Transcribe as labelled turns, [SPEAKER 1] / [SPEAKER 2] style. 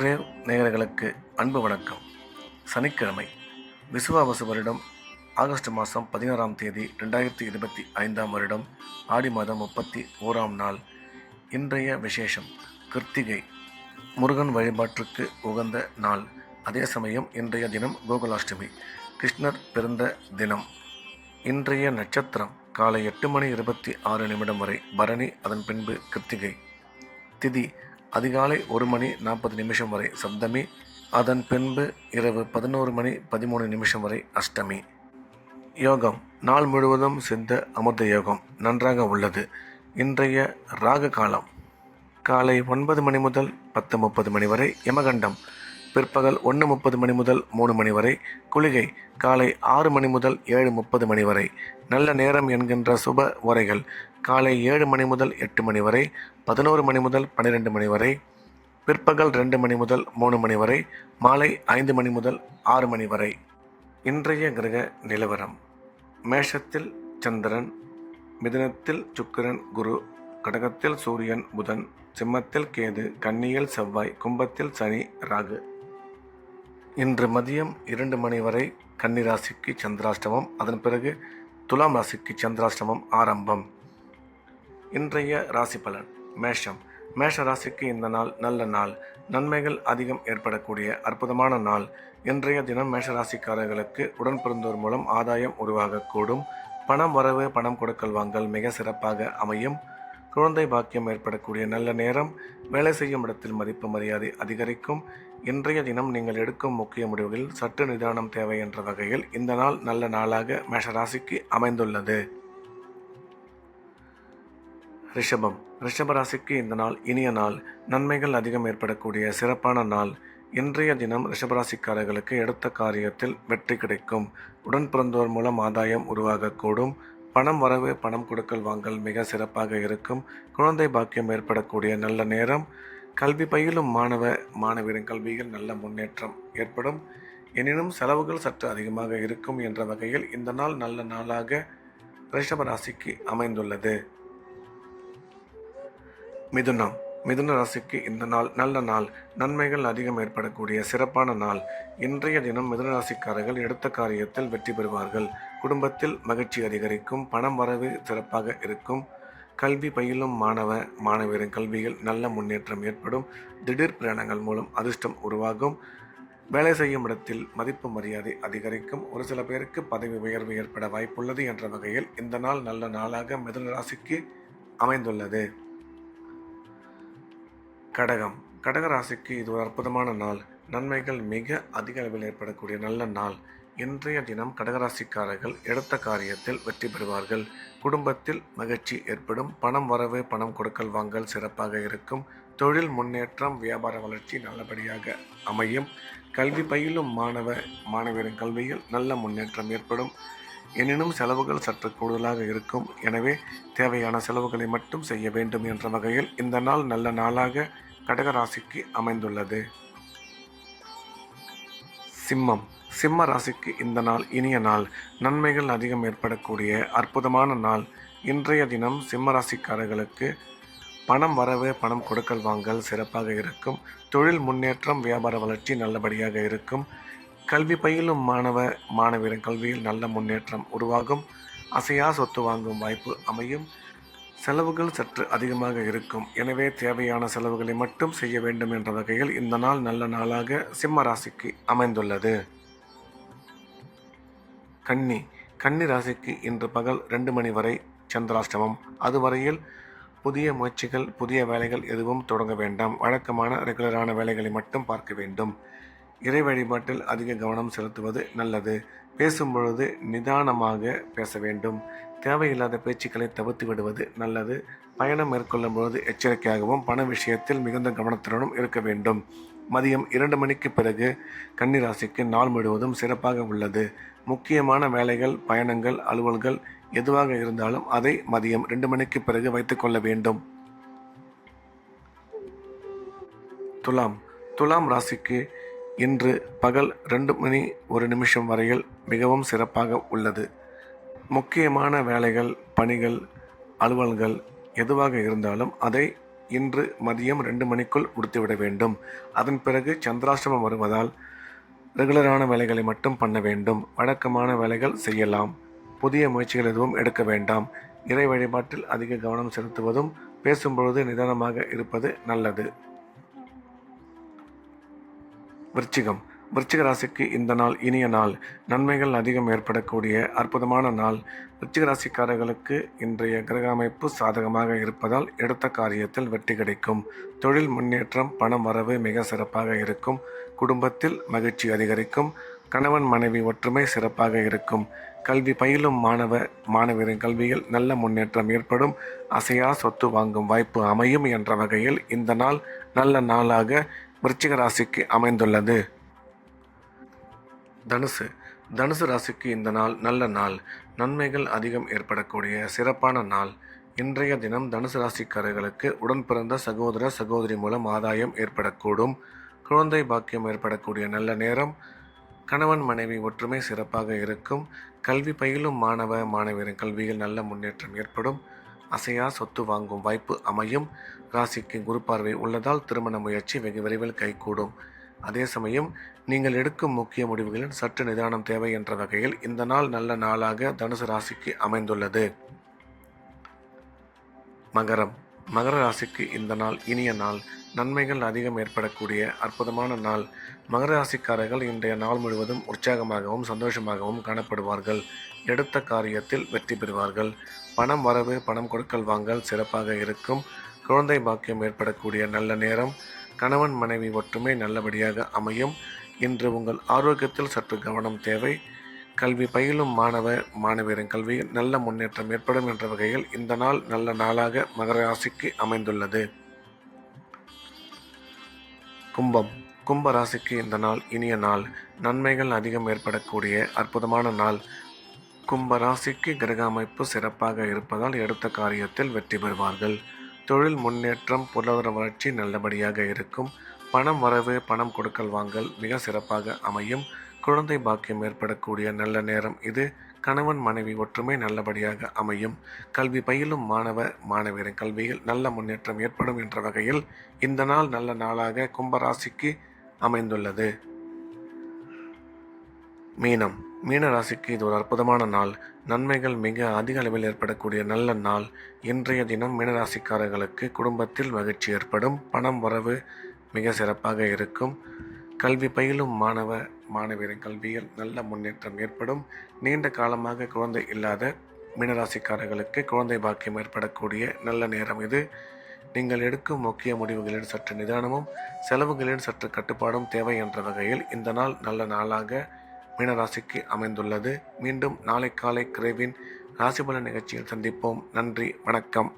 [SPEAKER 1] Subscribe நேயர்களுக்கு அன்பு வணக்கம். சனிக்கிழமை விசுவாவசு வருடம் ஆகஸ்ட் மாதம் 16ஆம் தேதி 2025ஆம் வருடம் ஆடி மாதம் 31ஆம் நாள். இன்றைய விசேஷம் கிருத்திகை, முருகன் வழிபாட்டிற்கு உகந்த நாள். அதே சமயம் இன்றைய தினம் கோகுலாஷ்டமி, கிருஷ்ணர் பிறந்த தினம். இன்றைய நட்சத்திரம் காலை 8:26 வரை பரணி, அதன் பின்பு கிருத்திகை. திதி அதிகாலை 1:40 வரை சப்தமி, அதன் பின்பு இரவு 11:13 வரை அஷ்டமி. யோகம் நாள் முழுவதும் சித்த அமிர்த யோகம் நன்றாக உள்ளது. இன்றைய ராகு காலம் காலை 9 முதல் 10:30 வரை, யமகண்டம் பிற்பகல் 1:30 முதல் 3 வரை, குளிகை காலை 6 முதல் 7:30 வரை. நல்ல நேரம் என்கின்ற சுப உரைகள் காலை 7 முதல் 8 வரை, 11 முதல் 12 வரை, பிற்பகல் 2 முதல் 3 வரை, மாலை 5 முதல் 6 வரை. இன்றைய கிரக நிலவரம்: மேஷத்தில் சந்திரன், மிதுனத்தில் சுக்கிரன் குரு, கடகத்தில் சூரியன் புதன், சிம்மத்தில் கேது, கன்னியில் செவ்வாய், கும்பத்தில் சனி ராகு. இன்று மதியம் 2 வரை கன்னி ராசிக்கு சந்திராஷ்டமம், அதன் பிறகு துலாம் ராசிக்கு சந்திராஷ்டமம் ஆரம்பம். இன்றைய ராசி பலன்: மேஷம். மேஷ ராசிக்கு இந்த நாள் நல்ல நாள். நன்மைகள் அதிகம் ஏற்படக்கூடிய அற்புதமான நாள். இன்றைய தினம் மேஷராசிக்காரர்களுக்கு உடன் பிறந்தோர் மூலம் ஆதாயம் உருவாகக்கூடும். பணம் வரவு, பணம் கொடுக்கல் வாங்கல் மிக சிறப்பாக அமையும். குழந்தை பாக்கியம் ஏற்படக்கூடிய நல்ல நேரம். வேலை செய்யும் இடத்தில் மதிப்பு மரியாதை அதிகரிக்கும். இன்றைய தினம் நீங்கள் எடுக்கும் முக்கிய முடிவுகளில் சற்று நிதானம் தேவை என்ற வகையில் இந்த நாள் நல்ல நாளாக மேஷராசிக்கு அமைந்துள்ளது. ரிஷபம். ரிஷபராசிக்கு இந்த நாள் இனிய நாள். நன்மைகள் அதிகம் ஏற்படக்கூடிய சிறப்பான நாள். இன்றைய தினம் ரிஷபராசிக்காரர்களுக்கு எடுத்த காரியத்தில் வெற்றி கிடைக்கும். உடன் பிறந்தோர் மூலம் ஆதாயம் உருவாகக்கூடும். பணம் வரவு, பணம் கொடுக்கல் வாங்கல் மிக சிறப்பாக இருக்கும். குழந்தை பாக்கியம் ஏற்படக்கூடிய நல்ல நேரம். கல்வி பயிலும் மாணவரின் கல்வியில் நல்ல முன்னேற்றம் ஏற்படும். எனினும் செலவுகள் சற்று அதிகமாக இருக்கும் என்ற வகையில் இந்த நாள் நல்ல நாளாக ரிஷபராசிக்கு அமைந்துள்ளது. மிதுனம். மிதுன ராசிக்கு இந்த நாள் நல்ல நாள். நன்மைகள் அதிகம் ஏற்படக்கூடிய சிறப்பான நாள். இன்றைய தினம் மிதுன ராசிக்காரர்கள் எடுத்த காரியத்தில் வெற்றி பெறுவார்கள். குடும்பத்தில் மகிழ்ச்சி அதிகரிக்கும். பணம் வரவு சிறப்பாக இருக்கும். கல்வி பயிலும் மாணவரின் கல்வியில் நல்ல முன்னேற்றம் ஏற்படும். திடீர் பிரயாணங்கள் மூலம் அதிர்ஷ்டம் உருவாகும். வேலை செய்யும் இடத்தில் மதிப்பு மரியாதை அதிகரிக்கும். ஒரு சில பேருக்கு பதவி உயர்வு ஏற்பட வாய்ப்புள்ளது என்ற வகையில் இந்த நாள் நல்ல நாளாக மிதுன ராசிக்கு அமைந்துள்ளது. கடகம். கடக ராசிக்கு இது ஒரு அற்புதமான நாள். நன்மைகள் மிக அதிக அளவில் ஏற்படக்கூடிய நல்ல நாள். இன்றைய தினம் கடகராசிக்காரர்கள் எடுத்த காரியத்தில் வெற்றி பெறுவார்கள். குடும்பத்தில் மகிழ்ச்சி ஏற்படும். பணம் வரவு, பணம் கொடுக்கல் வாங்கல் சிறப்பாக இருக்கும். தொழில் முன்னேற்றம், வியாபார வளர்ச்சி நல்லபடியாக அமையும். கல்வி பயிலும் மாணவரின் கல்வியில் நல்ல முன்னேற்றம் ஏற்படும். எனினும் செலவுகள் சற்று கூடுதலாக இருக்கும். எனவே தேவையான செலவுகளை மட்டும் செய்ய வேண்டும் என்ற வகையில் இந்த நாள் நல்ல நாளாக கடகராசிக்கு அமைந்துள்ளது. சிம்மம். சிம்ம ராசிக்கு இந்த நாள் இனிய நாள். நன்மைகள் அதிகம் ஏற்படக்கூடிய அற்புதமான நாள். இன்றைய தினம் சிம்ம ராசிக்காரர்களுக்கு பணம் வரவு, பணம் கொடுக்கல் வாங்கல் சிறப்பாக இருக்கும். தொழில் முன்னேற்றம், வியாபார வளர்ச்சி நல்லபடியாக இருக்கும். கல்வி பயிலும் மாணவரின் கல்வியில் நல்ல முன்னேற்றம் உருவாகும். அசையா சொத்து வாங்கும் வாய்ப்பு அமையும். செலவுகள் சற்று அதிகமாக இருக்கும். எனவே தேவையான செலவுகளை மட்டும் செய்ய வேண்டும் என்ற வகையில் இந்த நாள் நல்ல நாளாக சிம்ம ராசிக்கு அமைந்துள்ளது. கன்னி. கன்னி ராசிக்கு இன்று பகல் 2 வரை சந்திராஷ்டமம். அதுவரையில் புதிய முயற்சிகள், புதிய வேலைகள் எதுவும் தொடங்க வேண்டாம். வழக்கமான ரெகுலரான வேலைகளை மட்டும் பார்க்க வேண்டும். இறை வழிபாட்டில் அதிக கவனம் செலுத்துவது நல்லது. பேசும்பொழுது நிதானமாக பேச வேண்டும். தேவையில்லாத பேச்சுக்களை தவிர்த்து விடுவது நல்லது. பயணம் மேற்கொள்ளும் பொழுது எச்சரிக்கையாகவும் பண விஷயத்தில் மிகுந்த கவனத்துடனும் இருக்க வேண்டும். மதியம் 2 பிறகு கன்னிராசிக்கு நாள் முழுவதும் சிறப்பாக உள்ளது. முக்கியமான வேலைகள், பயணங்கள், அலுவல்கள் எதுவாக இருந்தாலும் அதை மதியம் 2 பிறகு வைத்துக்கொள்ள வேண்டும். துலாம். துலாம் ராசிக்கு இன்று பகல் 2:01 வரையில் மிகவும் சிறப்பாக உள்ளது. முக்கியமான வேலைகள், பணிகள், அலுவல்கள் எதுவாக இருந்தாலும் அதை இன்று மதியம் 2 மணிக்குள் முடித்துவிட வேண்டும். அதன் பிறகு சந்திராஷ்டமம் வருவதால் ரெகுலரான வேலைகளை மட்டும் பண்ண வேண்டும். வழக்கமான வேலைகள் செய்யலாம். புதிய முயற்சிகள் எதுவும் எடுக்க வேண்டாம். இறை வழிபாட்டில் அதிக கவனம் செலுத்துவதும் பேசும்பொழுது நிதானமாக இருப்பது நல்லது. விருச்சிகம். விருச்சிக ராசிக்கு இந்த நாள் இனிய நாள். நன்மைகள் அதிகம் ஏற்படக்கூடிய அற்புதமான நாள். விருச்சிக ராசிக்காரர்களுக்கு இன்றைய கிரக அமைப்பு சாதகமாக இருப்பதால் எடுத்த காரியத்தில் வெற்றி கிடைக்கும். தொழில் முன்னேற்றம், பணம் வரவு மிக சிறப்பாக இருக்கும். குடும்பத்தில் மகிழ்ச்சி அதிகரிக்கும். கணவன் மனைவி ஒற்றுமை சிறப்பாக இருக்கும். கல்வி பயிலும் மாணவரின் கல்வியில் நல்ல முன்னேற்றம் ஏற்படும். அசையா சொத்து வாங்கும் வாய்ப்பு அமையும் என்ற வகையில் இந்த நாள் நல்ல நாளாக விருச்சிக ராசிக்கு அமைந்துள்ளது. தனுசு. தனுசு ராசிக்கு இந்த நாள் நல்ல நாள். நன்மைகள் அதிகம் ஏற்படக்கூடிய சிறப்பான நாள். இன்றைய தினம் தனுசு ராசிக்காரர்களுக்கு உடன் பிறந்த சகோதர சகோதரி மூலம் ஆதாயம் ஏற்படக்கூடும். குழந்தை பாக்கியம் ஏற்படக்கூடிய நல்ல நேரம். கணவன் மனைவி ஒற்றுமை சிறப்பாக இருக்கும். கல்வி பயிலும் மாணவரின் கல்வியில் நல்ல முன்னேற்றம் ஏற்படும். அசையா சொத்து வாங்கும் வாய்ப்பு அமையும். ராசிக்கு குரு பார்வை உள்ளதால் திருமண முயற்சி வெகு விரைவில் கைகூடும். அதே சமயம் நீங்கள் எடுக்கும் முக்கிய முடிவுகளில் சற்று நிதானம் தேவை என்ற வகையில் இந்த நாள் நல்ல நாளாக தனுசு ராசிக்கு அமைந்துள்ளது. மகரம். மகர ராசிக்கு இந்த நாள் இனிய நாள். நன்மைகள் அதிகம் ஏற்படக்கூடிய அற்புதமான நாள். மகர ராசிக்காரர்கள் இன்றைய நாள் முழுவதும் உற்சாகமாகவும் சந்தோஷமாகவும் காணப்படுவார்கள். எடுத்த காரியத்தில் வெற்றி பெறுவார்கள். பணம் வரவு, பணம் கொடுக்கல் வாங்கல் சிறப்பாக இருக்கும். குழந்தை பாக்கியம் ஏற்படக்கூடிய நல்ல நேரம். கணவன் மனைவி ஒற்றுமை நல்லபடியாக அமையும். இன்று உங்கள் ஆரோக்கியத்தில் சற்று கவனம் தேவை. கல்வி பயிலும் மாணவரின் கல்வியில் நல்ல முன்னேற்றம் ஏற்படும் என்ற வகையில் இந்த நாள் நல்ல நாளாக மகர ராசிக்கு அமைந்துள்ளது. கும்பம். கும்ப ராசிக்கு இந்த நாள் இனிய நாள். நன்மைகள் அதிகம் ஏற்படக்கூடிய அற்புதமான நாள். கும்ப ராசிக்கு கிரக அமைப்பு சிறப்பாக இருப்பதால் எடுத்த காரியத்தில் வெற்றி பெறுவார்கள். தொழில் முன்னேற்றம், பொருளாதார வளர்ச்சி நல்லபடியாக இருக்கும். பணம் வரவு, பணம் கொடுக்கல் வாங்கல் மிக சிறப்பாக அமையும். குழந்தை பாக்கியம் ஏற்படக்கூடிய நல்ல நேரம் இது. கணவன் மனைவி ஒற்றுமை நல்லபடியாக அமையும். கல்வி பயிலும் மாணவரின் கல்வியில் நல்ல முன்னேற்றம் ஏற்படும் என்ற வகையில் இந்த நாள் நல்ல நாளாக கும்பராசிக்கு அமைந்துள்ளது. மீனம். மீன ராசிக்கு இது ஒரு அற்புதமான நாள். நன்மைகள் மிக அதிக அளவில் ஏற்படக்கூடிய நல்ல நாள். இன்றைய தினம் மீனராசிக்காரர்களுக்கு குடும்பத்தில் மகிழ்ச்சி ஏற்படும். பணம் வரவு மிக சிறப்பாக இருக்கும். கல்வி பயிலும் மாணவரின் கல்வியில் நல்ல முன்னேற்றம் ஏற்படும். நீண்ட காலமாக குழந்தை இல்லாத மீனராசிக்காரர்களுக்கு குழந்தை பாக்கியம் ஏற்படக்கூடிய நல்ல நேரம் இது. நீங்கள் எடுக்கும் முக்கிய முடிவுகளில் சற்று நிதானமும் செலவுகளில் சற்று கட்டுப்பாடும் தேவை என்ற வகையில் இந்த நாள் நல்ல நாளாக மீனராசிக்கு அமைந்துள்ளது. மீண்டும் நாளை காலை கிரேவின் ராசிபலன் நிகழ்ச்சியில் சந்திப்போம். நன்றி, வணக்கம்.